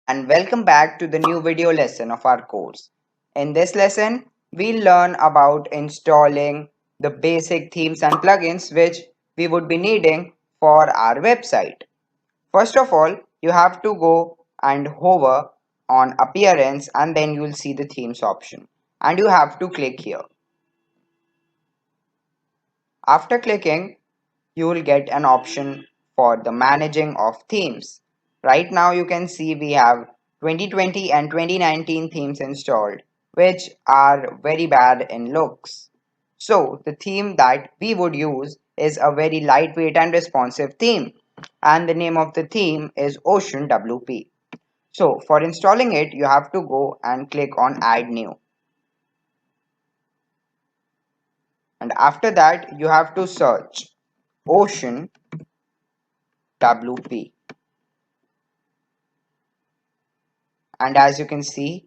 And welcome back to the new video lesson of our course. In this lesson, we'll learn about installing the basic themes and plugins which we would be needing for our website. First of all, you have to go and hover on appearance and then you'll see the themes option and you have to click here. After clicking, you will get an option for the managing of themes. Right now you can see we have 2020 and 2019 themes installed, which are very bad in looks. So the theme that we would use is a very lightweight and responsive theme, and the name of the theme is Oceanwp. So for installing it, you have to go and click on add new, and after that you have to search Oceanwp. And as you can see,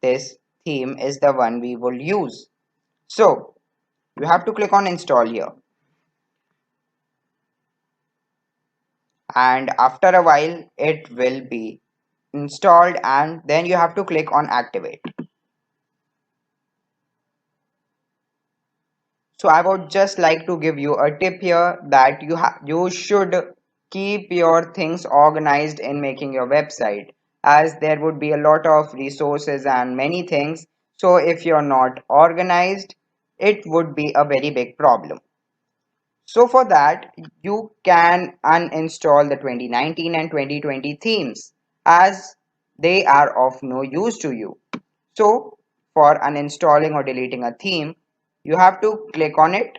this theme is the one we will use. So you have to click on install here, and after a while it will be installed and then you have to click on activate. So I would just like to give you a tip here that you should keep your things organized in making your website, as there would be a lot of resources and many things. So if you're not organized, it would be a very big problem. So for that, you can uninstall the 2019 and 2020 themes as they are of no use to you. So for uninstalling or deleting a theme, you have to click on it,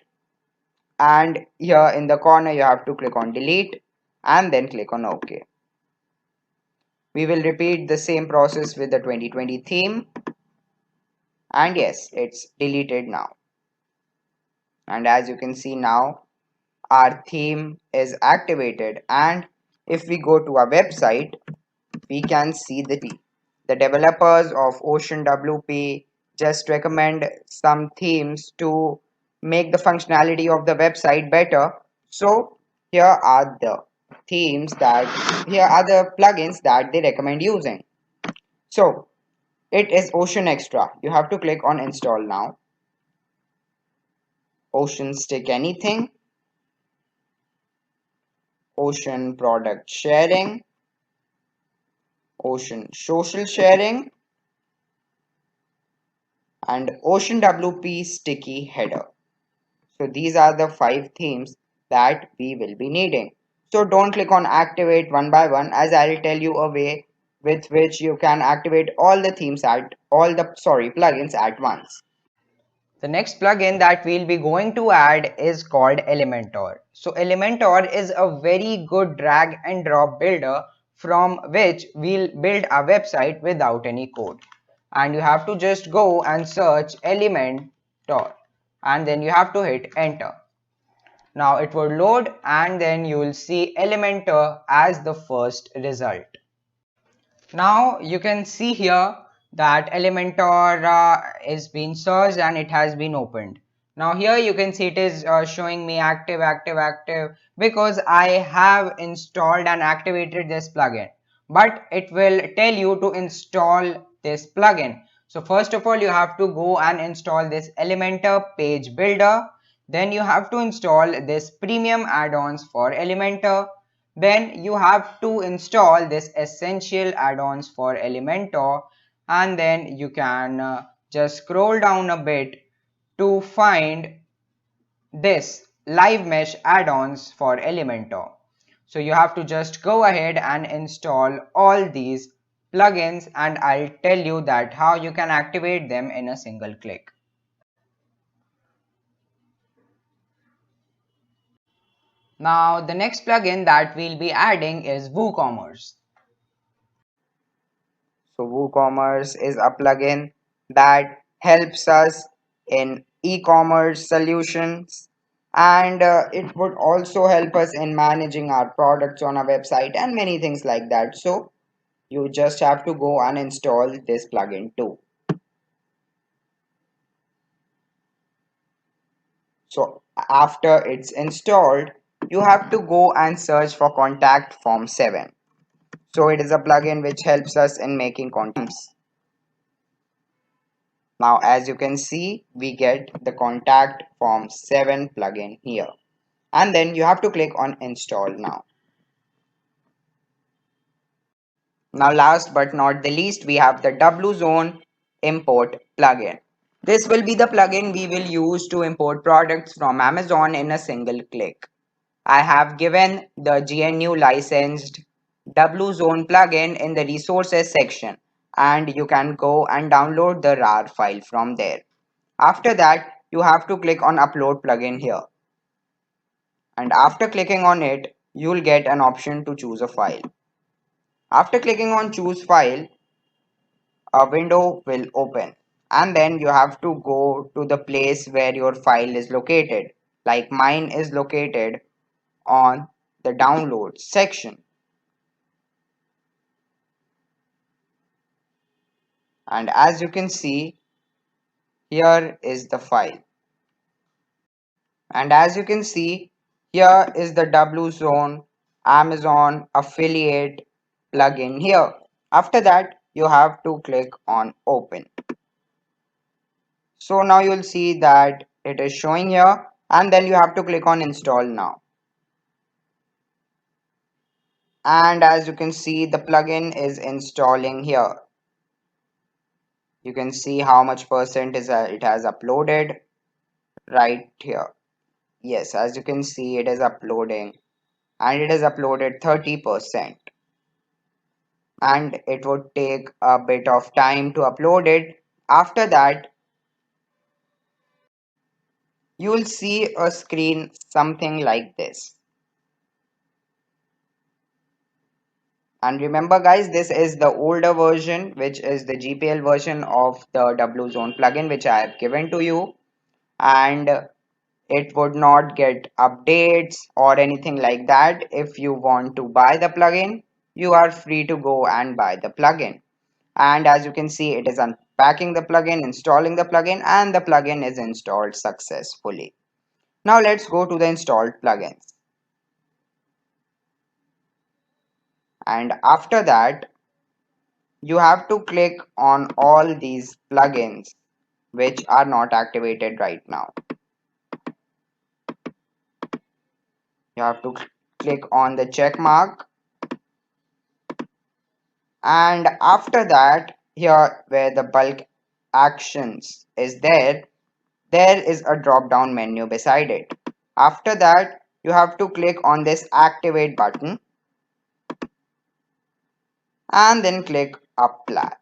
and here in the corner you have to click on delete and then click on OK. We will repeat the same process with the 2020 theme, and yes, it's deleted now. And as you can see now, our theme is activated, and if we go to our website, we can see the developers of Oceanwp just recommend some themes to make the functionality of the website better. So here are the here are the plugins that they recommend using. So it is Ocean Extra. You have to click on install now. Ocean Stick Anything, Ocean Product Sharing, Ocean Social Sharing, and Oceanwp Sticky Header. So these are the 5 themes that we will be needing. So don't click on activate one by one, as I'll tell you a way with which you can activate all the themes at plugins at once. The next plugin that we'll be going to add is called Elementor. So Elementor is a very good drag and drop builder from which we'll build our website without any code. And you have to just go and search Elementor and then you have to hit enter. Now it will load and then you will see Elementor as the first result. Now you can see here that Elementor is being searched and it has been opened. Now here you can see it is showing me active because I have installed and activated this plugin, but it will tell you to install this plugin. So first of all you have to go and install this Elementor page builder. Then you have to install this premium add-ons for Elementor. Then you have to install this essential add-ons for Elementor, and then you can just scroll down a bit to find this live mesh add-ons for Elementor. So you have to just go ahead and install all these plugins, and I'll tell you that how you can activate them in a single click. Now the next plugin that we'll be adding is Woocommerce. So Woocommerce is a plugin that helps us in e-commerce solutions, and it would also help us in managing our products on our website and many things like that. So you just have to go and install this plugin too. So after it's installed, you have to go and search for contact form 7. So it is a plugin which helps us in making contacts. Now as you can see, we get the contact form 7 plugin here. And then you have to click on install now. Now last but not the least, we have the WZone import plugin. This will be the plugin we will use to import products from Amazon in a single click. I have given the GNU licensed WZone plugin in the resources section, and you can go and download the RAR file from there. After that, you have to click on upload plugin here. And after clicking on it, you'll get an option to choose a file. After clicking on choose file, a window will open, and then you have to go to the place where your file is located. Like mine is located on the download section, and as you can see, here is the file, and as you can see, here is the WZone Amazon affiliate plugin here. After that, you have to click on open. So now you'll see that it is showing here, and then you have to click on install now. And as you can see, the plugin is installing here. You can see how much percent is it has uploaded right here. Yes, as you can see, it is uploading, and it is uploaded 30%, and it would take a bit of time to upload it. After that, you will see a screen something like this. And remember guys, this is the older version, which is the GPL version of the WZone plugin which I have given to you, and it would not get updates or anything like that. If you want to buy the plugin, you are free to go and buy the plugin. And as you can see, it is unpacking the plugin, installing the plugin, and the plugin is installed successfully. Now let's go to the installed plugins. And after that, you have to click on all these plugins which are not activated right now. You have to click on the check mark, and after that, here where the bulk actions is there is a drop down menu beside it. After that, you have to click on this activate button and then click apply.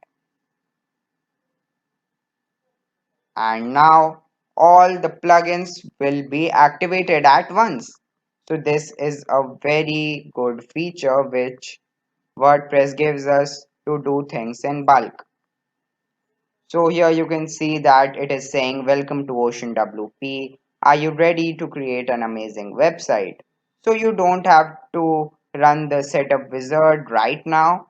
And now all the plugins will be activated at once. So this is a very good feature which WordPress gives us to do things in bulk. So here you can see that it is saying welcome to Oceanwp. Are you ready to create an amazing website? So you don't have to run the setup wizard right now,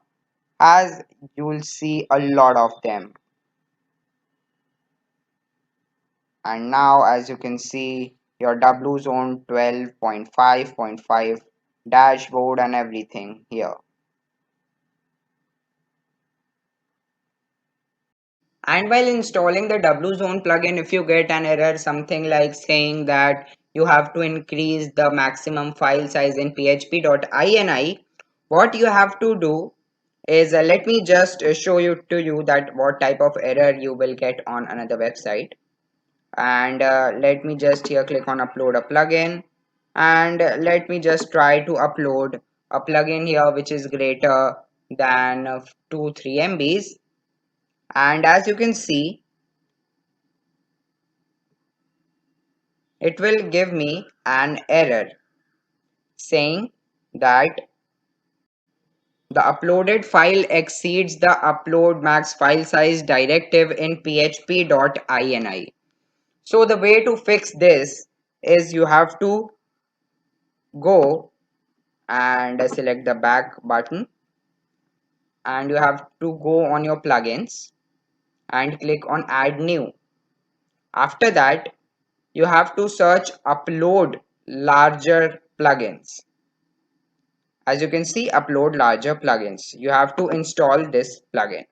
as you'll see a lot of them. And now as you can see, your WZone 12.5.5 dashboard and everything here. And while installing the WZone plugin, if you get an error, something like saying that you have to increase the maximum file size in php.ini, what you have to do is let me just show you to you that what type of error you will get on another website. And let me just here click on upload a plugin, and let me just try to upload a plugin here which is greater than 2-3 MBs. And as you can see, it will give me an error saying that the uploaded file exceeds the upload max file size directive in php.ini. So the way to fix this is you have to go and select the back button, and you have to go on your plugins and click on add new. After that, you have to search upload larger plugins, as you can see, upload larger plugins. You have to install this plugin.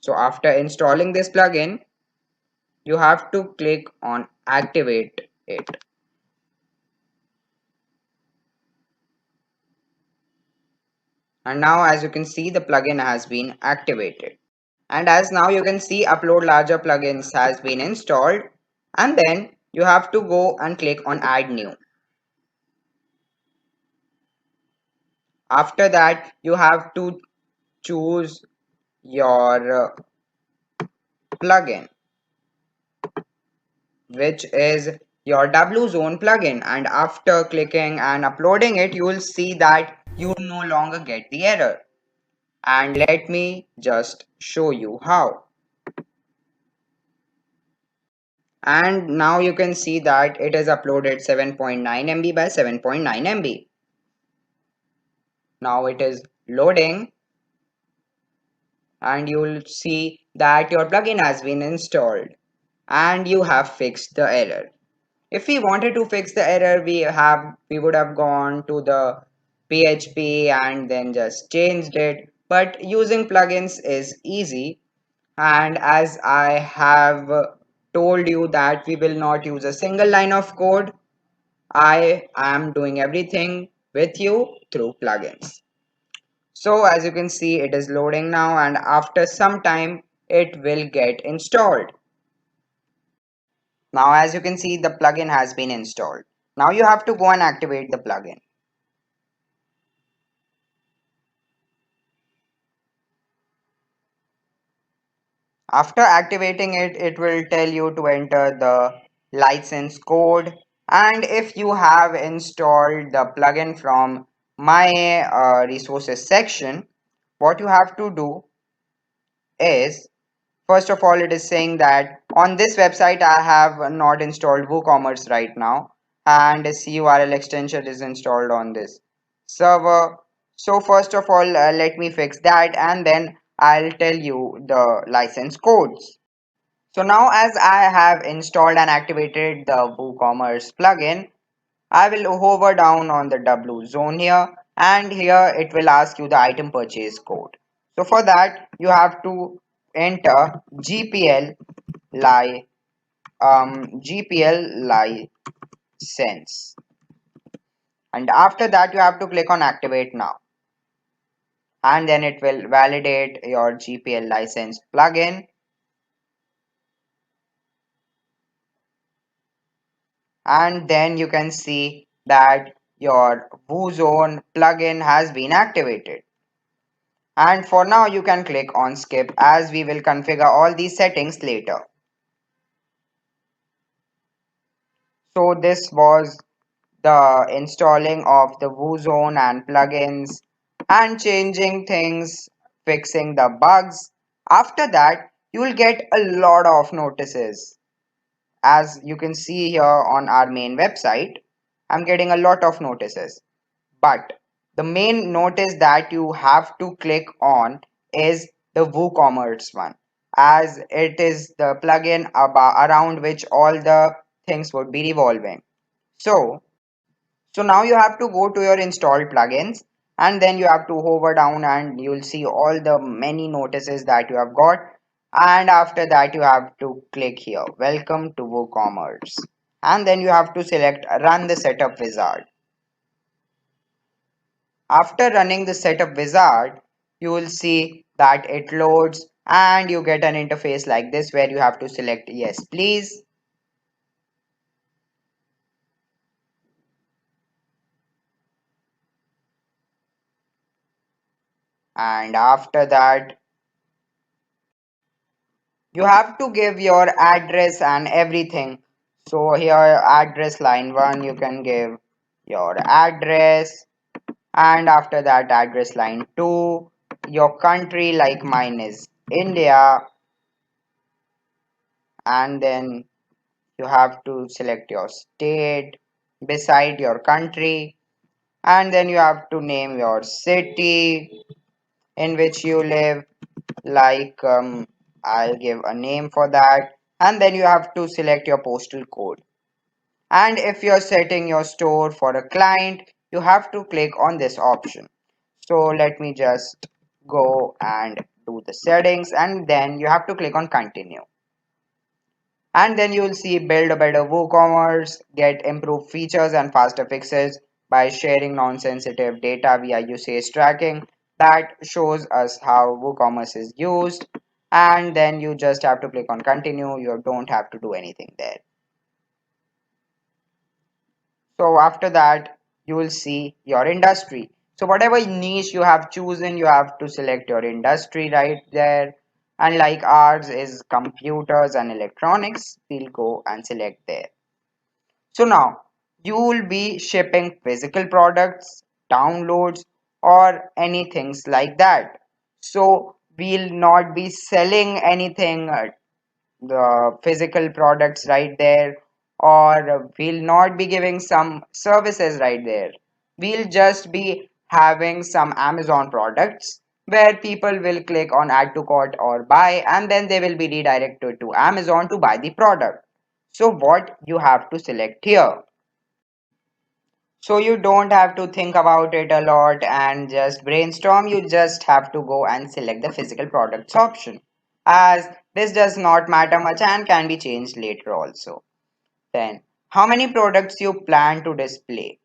So after installing this plugin, you have to click on activate it. And now as you can see, the plugin has been activated. And as now you can see, upload larger plugins has been installed. And then you have to go and click on add new. After that, you have to choose your plugin, which is your WZone plugin, and after clicking and uploading it, you will see that you no longer get the error. And let me just show you how. And now you can see that it is uploaded 7.9 MB by 7.9 MB. Now it is loading and you will see that your plugin has been installed and you have fixed the error. If we wanted to fix the error, we would have gone to the PHP and then just changed it. But using plugins is easy, and as I have told you that we will not use a single line of code, I am doing everything with you through plugins. So as you can see, it is loading now, and after some time it will get installed. Now as you can see, the plugin has been installed. Now you have to go and activate the plugin. After activating it, it will tell you to enter the license code, and if you have installed the plugin from my resources section, what you have to do is, first of all, it is saying that on this website I have not installed WooCommerce right now, and a CURL extension is installed on this server. So first of all, let me fix that, and then I'll tell you the license codes. So now as I have installed and activated the WooCommerce plugin, I will hover down on the W zone here, and here it will ask you the item purchase code. So for that you have to enter GPL license, and after that you have to click on activate now, and then it will validate your GPL license plugin, and then you can see that your WooZone plugin has been activated. And for now you can click on skip, as we will configure all these settings later. So this was the installing of the WooZone and plugins and changing things, fixing the bugs. After that you will get a lot of notices. As you can see here on our main website, I'm getting a lot of notices. But the main notice that you have to click on is the WooCommerce one, as it is the plugin around which all the things would be revolving. So now you have to go to your installed plugins, and then you have to hover down and you'll see all the many notices that you have got. And after that you have to click here, welcome to WooCommerce. And then you have to select run the setup wizard. After running the setup wizard, you will see that it loads and you get an interface like this where you have to select yes please. And after that, you have to give your address and everything. So here address line 1, you can give your address, and after that address line 2, your country, like mine is India, and then you have to select your state beside your country, and then you have to name your city in which you live, like I'll give a name for that, and then you have to select your postal code. And if you're setting your store for a client, you have to click on this option. So let me just go and do the settings, and then you have to click on continue. And then you'll see build a better WooCommerce, get improved features and faster fixes by sharing non-sensitive data via usage tracking. That shows us how WooCommerce is used. And then you just have to click on continue. You don't have to do anything there. So after that, you will see your industry. So whatever niche you have chosen, you have to select your industry right there. And like ours is computers and electronics, we'll go and select there. So now you will be shipping physical products, downloads, or anything like that. So we'll not be selling anything, the physical products right there, or we'll not be giving some services right there. We'll just be having some Amazon products where people will click on add to cart or buy, and then they will be redirected to Amazon to buy the product. So what you have to select here. So you don't have to think about it a lot and just brainstorm. You just have to go and select the physical products option, as this does not matter much and can be changed later also. Then, how many products you plan to display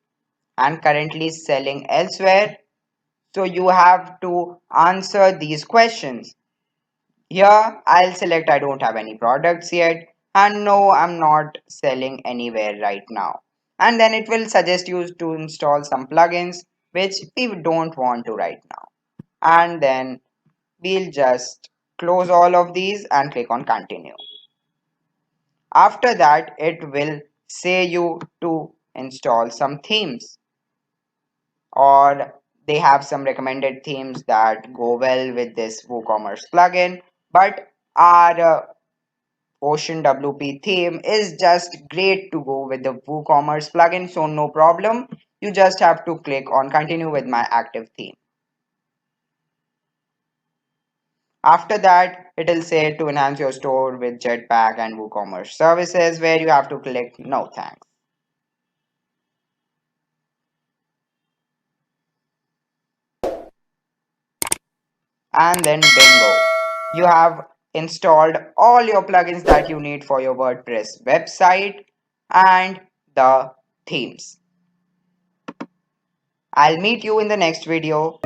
and currently selling elsewhere? So you have to answer these questions. Here, I'll select I don't have any products yet, and no, I'm not selling anywhere right now. And then it will suggest you to install some plugins which we don't want to right now. And then we'll just close all of these and click on continue. After that, it will say you to install some themes, or they have some recommended themes that go well with this WooCommerce plugin. But our Oceanwp theme is just great to go with the WooCommerce plugin, so no problem. You just have to click on continue with my active theme. After that, it'll say to enhance your store with Jetpack and WooCommerce services, where you have to click no thanks. And then bingo, you have installed all your plugins that you need for your WordPress website and the themes. I'll meet you in the next video.